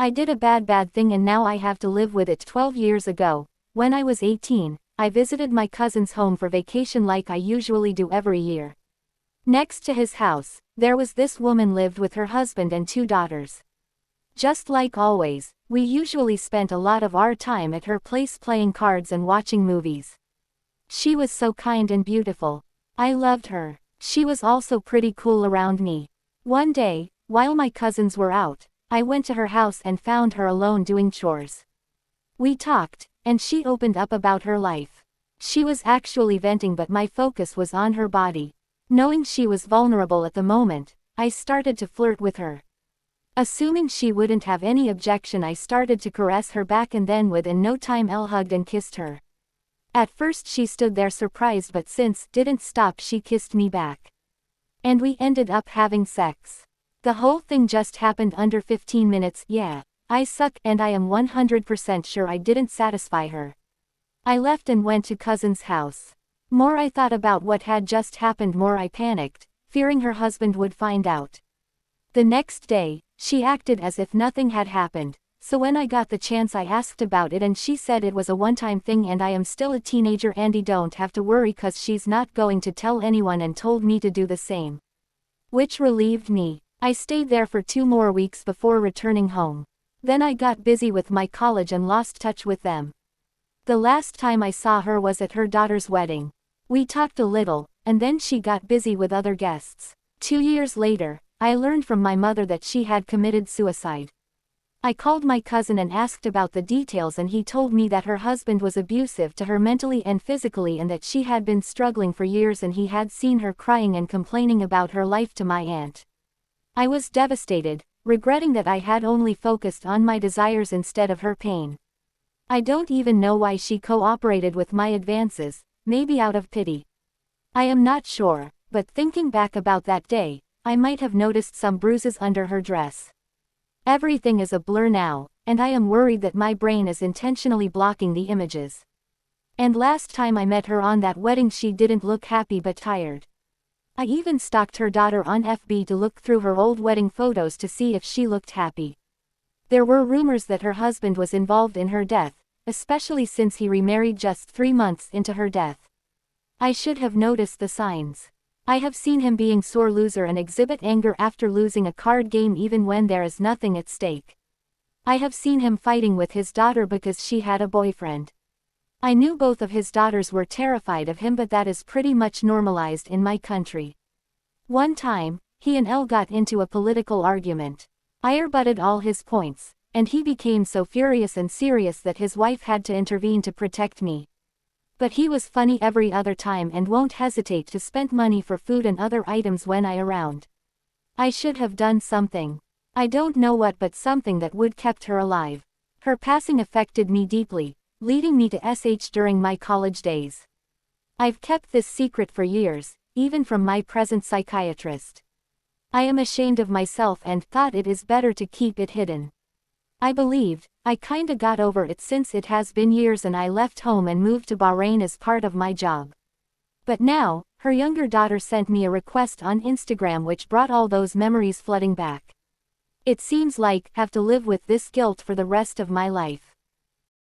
I did a bad thing and now I have to live with it. 12 years ago, when I was 18, I visited my cousin's home for vacation like I usually do every year. Next to his house, there was this woman lived with her husband and 2 daughters. Just like always, we usually spent a lot of our time at her place playing cards and watching movies. She was so kind and beautiful. I loved her. She was also pretty cool around me. One day, while my cousins were out, I went to her house and found her alone doing chores. We talked, and she opened up about her life. She was actually venting, but my focus was on her body. Knowing she was vulnerable at the moment, I started to flirt with her. Assuming she wouldn't have any objection, I started to caress her back and then within no time I hugged and kissed her. At first she stood there surprised, but since didn't stop, she kissed me back. And we ended up having sex. The whole thing just happened under 15 minutes. Yeah, I suck and I am 100% sure I didn't satisfy her. I left and went to cousin's house. More I thought about what had just happened, more I panicked, fearing her husband would find out. The next day, she acted as if nothing had happened, so when I got the chance I asked about it and she said it was a one-time thing and I am still a teenager and I don't have to worry cause she's not going to tell anyone, and told me to do the same. Which relieved me. I stayed there for 2 more weeks before returning home. Then I got busy with my college and lost touch with them. The last time I saw her was at her daughter's wedding. We talked a little, and then she got busy with other guests. 2 years later, I learned from my mother that she had committed suicide. I called my cousin and asked about the details, and he told me that her husband was abusive to her mentally and physically and that she had been struggling for years and he had seen her crying and complaining about her life to my aunt. I was devastated, regretting that I had only focused on my desires instead of her pain. I don't even know why she cooperated with my advances, maybe out of pity. I am not sure, but thinking back about that day, I might have noticed some bruises under her dress. Everything is a blur now, and I am worried that my brain is intentionally blocking the images. And last time I met her on that wedding, she didn't look happy but tired. I even stalked her daughter on FB to look through her old wedding photos to see if she looked happy. There were rumors that her husband was involved in her death, especially since he remarried just 3 months into her death. I should have noticed the signs. I have seen him being sore loser and exhibit anger after losing a card game even when there is nothing at stake. I have seen him fighting with his daughter because she had a boyfriend. I knew both of his daughters were terrified of him, but that is pretty much normalized in my country. One time, he and Elle got into a political argument. I rebutted all his points, and he became so furious and serious that his wife had to intervene to protect me. But he was funny every other time and won't hesitate to spend money for food and other items when I around. I should have done something. I don't know what, but something that would kept her alive. Her passing affected me deeply, leading me to SH during my college days. I've kept this secret for years, even from my present psychiatrist. I am ashamed of myself and thought it is better to keep it hidden. I believed, I kinda got over it since it has been years and I left home and moved to Bahrain as part of my job. But now, her younger daughter sent me a request on Instagram which brought all those memories flooding back. It seems like I have to live with this guilt for the rest of my life.